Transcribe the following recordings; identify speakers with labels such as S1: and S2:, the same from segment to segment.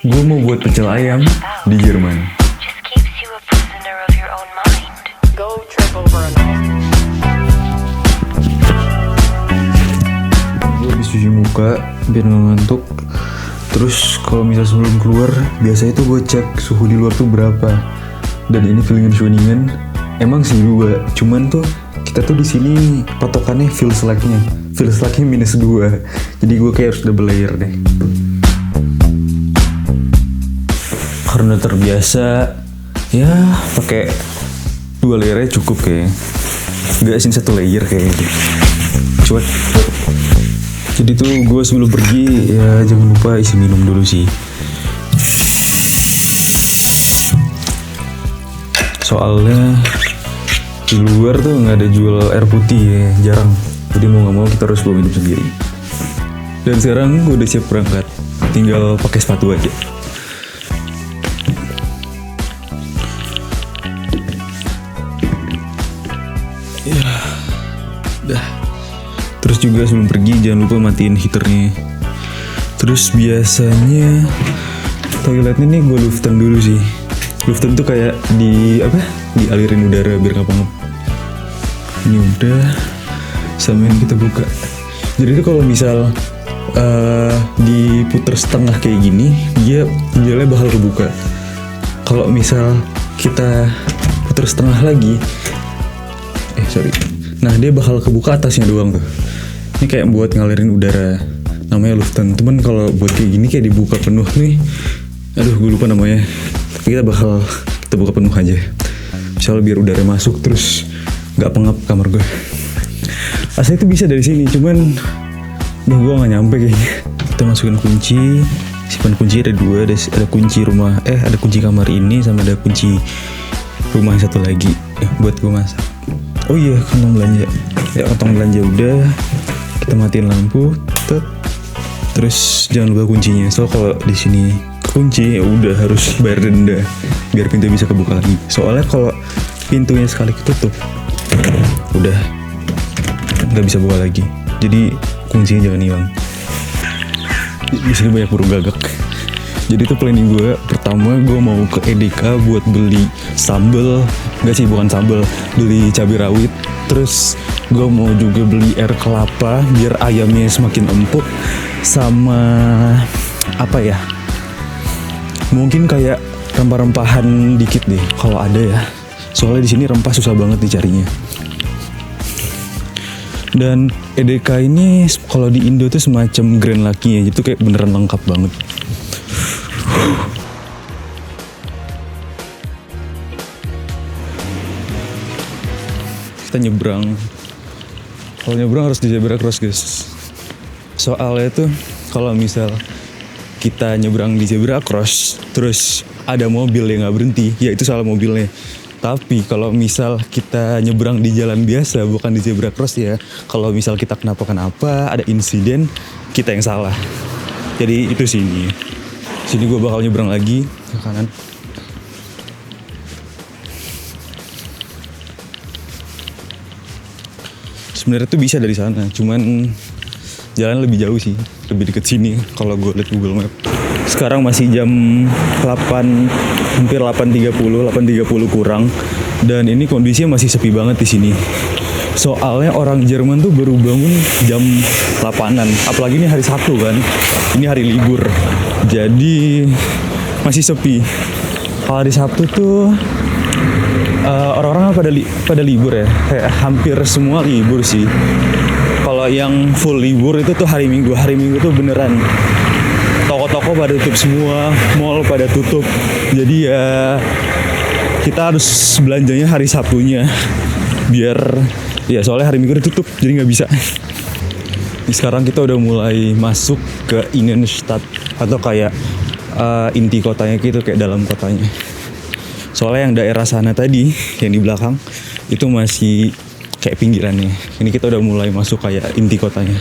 S1: Gue mau buat pecel ayam di Jerman.
S2: Just keeps you a prisoner of your own mind.
S3: Go trip over a knife.
S1: Gue habis cuci muka biar gak ngantuk. Terus kalau misal sebelum keluar, biasanya tuh gue cek suhu di luar tuh berapa. Dan ini feeling-feelingan. Emang sih 2, cuman tuh kita tuh di sini patokannya feels like-nya -2. Jadi gue kayak harus double layer deh. Karena terbiasa ya pakai 2 layernya cukup kayak. Gak sih 1 layer kayak gitu. Cuek. Jadi tuh gue sebelum pergi ya jangan lupa isi minum dulu sih. Soalnya di luar tuh nggak ada jual air putih ya, jarang. Jadi mau nggak mau kita harus bawa minum sendiri. Dan sekarang gue udah siap berangkat, tinggal pakai sepatu aja. Ya, dah. Terus juga sebelum pergi jangan lupa matiin heaternya. Terus biasanya toiletnya nih gue luften dulu sih. Luften tuh kayak dialirin udara biar nggak pengap. Ini udah, samain kita buka. Jadi tuh kalau misal diputer setengah kayak gini, dia jendelanya bakal kebuka. Kalau misal kita puter setengah lagi, nah dia bakal kebuka atasnya doang tuh. Ini kayak buat ngalirin udara, namanya luften. Cuman kalau buat kayak gini kayak dibuka penuh nih, aduh gue lupa namanya. Tapi kita buka penuh aja. Misalnya biar udara masuk terus nggak pengap kamar gue. Asli itu bisa dari sini, cuman gue nggak nyampe kayaknya. Kita masukin kunci. Simpan kunci ada 2, ada kunci rumah, ada kunci kamar ini sama ada kunci rumah yang satu lagi buat gue masak. Oh iya, kantong belanja. Ya kantong belanja udah. Kita matiin lampu. Terus jangan lupa kuncinya. So kalau di sini kunci ya udah harus bayar denda biar pintu bisa kebuka lagi. Soalnya kalau pintunya sekali ketutup, udah nggak bisa buka lagi. Jadi kuncinya jangan hilang. Di sini banyak burung gagak. Jadi tuh planning gue pertama gue mau ke EDK buat beli sambal, beli cabai rawit. Terus gue mau juga beli air kelapa biar ayamnya semakin empuk, sama mungkin kayak rempah-rempahan dikit deh kalau ada ya. Soalnya di sini rempah susah banget dicarinya. Dan EDK ini kalau di Indo tuh semacam Grand Lucky ya, gitu kayak beneran lengkap banget. Kita nyebrang. Kalau nyebrang harus di zebra cross guys. Soalnya tuh kalau misal kita nyebrang di zebra cross terus ada mobil yang nggak berhenti, ya itu salah mobilnya. Tapi kalau misal kita nyebrang di jalan biasa bukan di zebra cross ya, kalau misal kita kenapa ada insiden, kita yang salah. Jadi itu sini gue bakal nyebrang lagi ke kanan. Sebenarnya tuh bisa dari sana, cuman jalan lebih jauh sih, lebih deket sini kalau gue liat Google Map. Sekarang masih jam 8, hampir 8.30 kurang, dan ini kondisinya masih sepi banget di sini. Soalnya orang Jerman tuh baru bangun jam 8-an, apalagi ini hari Sabtu kan, ini hari libur, jadi masih sepi. Kalau hari Sabtu tuh orang-orang pada libur ya, kayak hampir semua libur sih. Kalau yang full libur itu tuh hari Minggu tuh beneran toko-toko pada tutup semua, mall pada tutup. Jadi ya kita harus belanjanya hari Sabtunya biar ya soalnya hari Minggu udah tutup jadi nggak bisa. Sekarang kita udah mulai masuk ke Innenstadt atau kayak inti kotanya gitu, kayak dalam kotanya. Soalnya yang daerah sana tadi yang di belakang itu masih kayak pinggirannya. Ini kita udah mulai masuk kayak inti kotanya.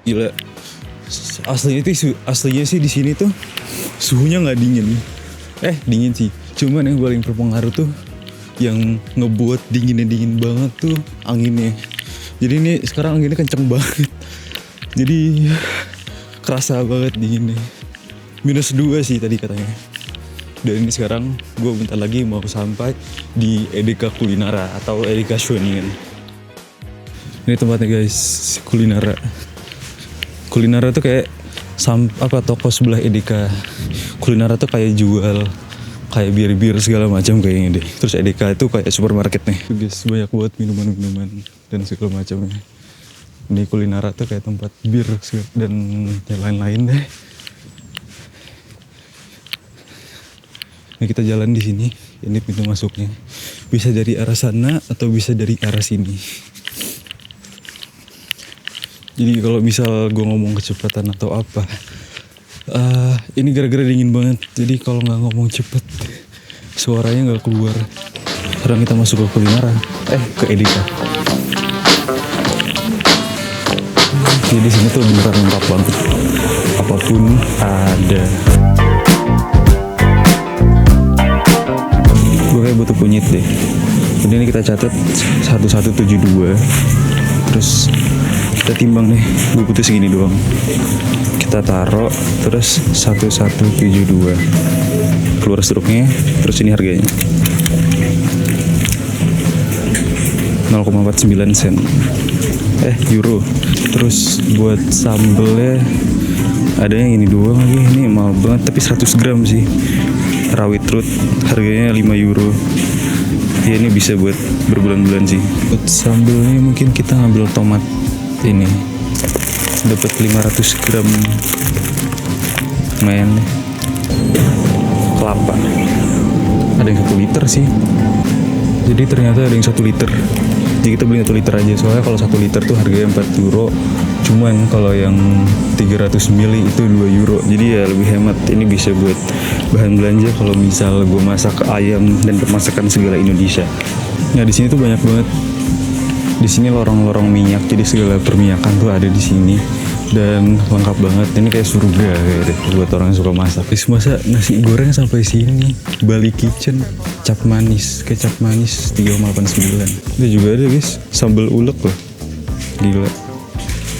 S1: Gila. Aslinya sih di sini tuh suhunya nggak dingin. Dingin sih. Cuman yang paling berpengaruh tuh yang ngebuat dingin banget tuh anginnya. Jadi ini sekarang anginnya kenceng banget. Jadi kerasa banget dinginnya. -2 sih tadi katanya. Dan ini sekarang gue bentar lagi mau sampai di Edeka Kulinara atau Edeka Schöningen. Ini tempatnya guys, Kulinara. Kulinara tuh kayak toko sebelah Edeka. Kulinara tuh kayak jual kayak bir segala macam kayaknya deh. Terus Edeka itu kayak supermarket nih. Guys, banyak buat minuman dan segala macamnya. Ini Kulinara tuh kayak tempat bir dan yang lain-lain deh. Nah, kita jalan di sini. Ini pintu masuknya. Bisa dari arah sana atau bisa dari arah sini. Jadi kalau misal gue ngomong kecepatan atau apa, ini gara-gara dingin banget. Jadi kalau nggak ngomong cepet, suaranya nggak keluar. Sekarang kita masuk ke Kulinara, ke Edeka. Jadi di sini tuh beneran lengkap banget. Apapun ada. Gue kayak butuh kunyit deh. Jadi ini kita catat 1172. Terus kita timbang nih, gue butuh segini doang. Kita taruh, terus 1172. Keluar struknya, terus ini harganya 0,49 sen. Euro. Terus buat sambelnya ada yang ini doang lagi. Ini mahal banget, tapi 100 gram sih. Rawit root harganya 5 euro. Ya ini bisa buat berbulan-bulan sih. Buat sambelnya mungkin kita ngambil tomat ini. Dapat 500 gram lumayan deh. Kelapa ada yang 1 liter sih. Jadi ternyata ada yang 1 liter. Jadi kita beli 1 liter aja. Soalnya kalau 1 liter tuh harganya 4 euro. Cuman kalau yang 300 ml itu 2 euro. Jadi ya lebih hemat. Ini bisa buat bahan belanja kalau misal gue masak ayam dan pemasakan segala Indonesia. Nah di sini tuh banyak banget. Di sini lorong-lorong minyak. Jadi segala perminyakan tuh ada di sini. Dan lengkap banget. Ini kayak surga kayak deh buat orang yang suka masak. Masa nasi goreng sampai sini. Bali Kitchen cap manis, kecap manis 3,89. Itu juga ada guys, sambal ulek loh. Gila.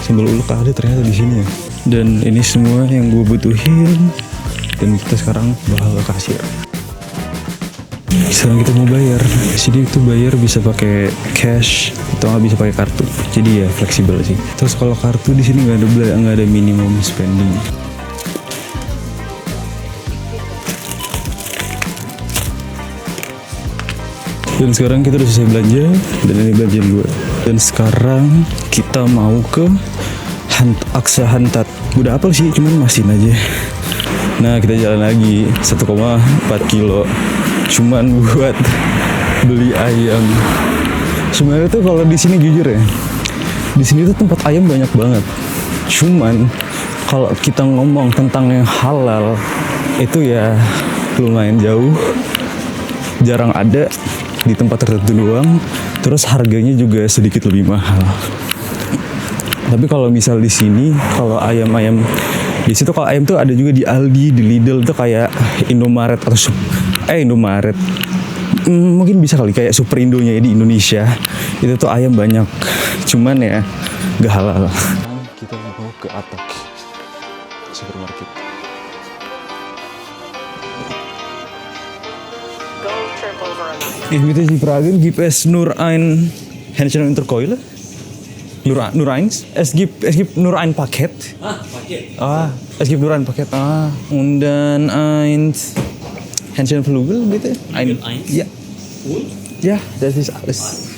S1: Sambal ulek ada ternyata di sini ya. Dan ini semua yang gue butuhin. Dan kita sekarang bakal ke kasir. Sekarang kita mau bayar. Sini itu bayar bisa pakai cash atau nggak bisa pakai kartu. Jadi ya fleksibel sih. Terus kalau kartu di sini nggak ada minimum spending. Dan sekarang kita udah selesai belanja. Dan ini belanjaan gue. Dan sekarang kita mau ke Aksa Hantat. Udah apel sih, cuman masin aja. Nah kita jalan lagi 1,4 kilo. Cuman buat beli ayam. Sebenarnya tuh kalau di sini jujur ya, di sini tuh tempat ayam banyak banget. Cuman kalau kita ngomong tentang yang halal itu ya lumayan jauh, jarang ada, di tempat tertentu doang. Terus harganya juga sedikit lebih mahal. Tapi kalau misal di sini, kalau ayam-ayam di situ, kalau ayam tuh ada juga di Aldi, di Lidl tuh kayak Indomaret atau Indomaret. Mungkin bisa kali kayak Superindonya ya di Indonesia. Itu tuh ayam banyak. Cuman ya gak halal. Kita mau ke Attack supermarket.
S3: Go trip over an ice.
S1: Ich bitte Sie fragen, gibt es nur ein Hähnchen unter Keule? Nur eins? Es gibt nur ein Paket.
S4: Paket.
S1: Es gibt nur ein Paket. Und dann eins Hähnchenflügel, bitte.
S4: Eins?
S1: Ja.
S4: Und?
S1: Ja, das ist alles.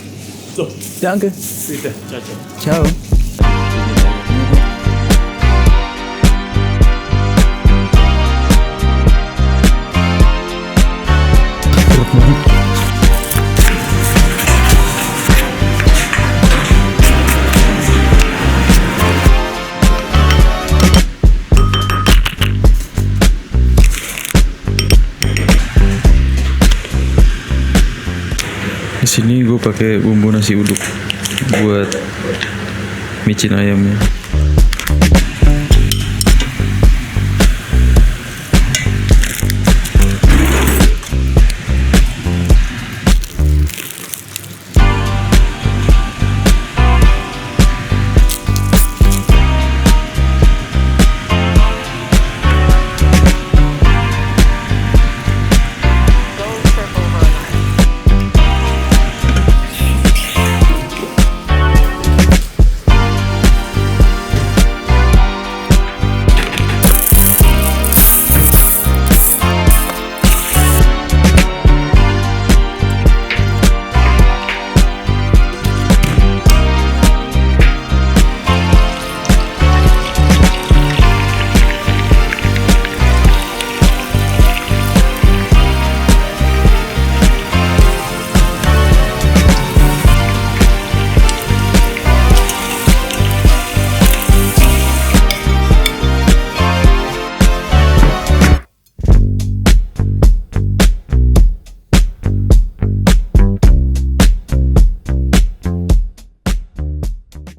S4: So,
S1: Danke.
S4: bitte. Ciao, ciao.
S1: Ciao. Di sini gue pakai bumbu nasi uduk buat micin ayamnya.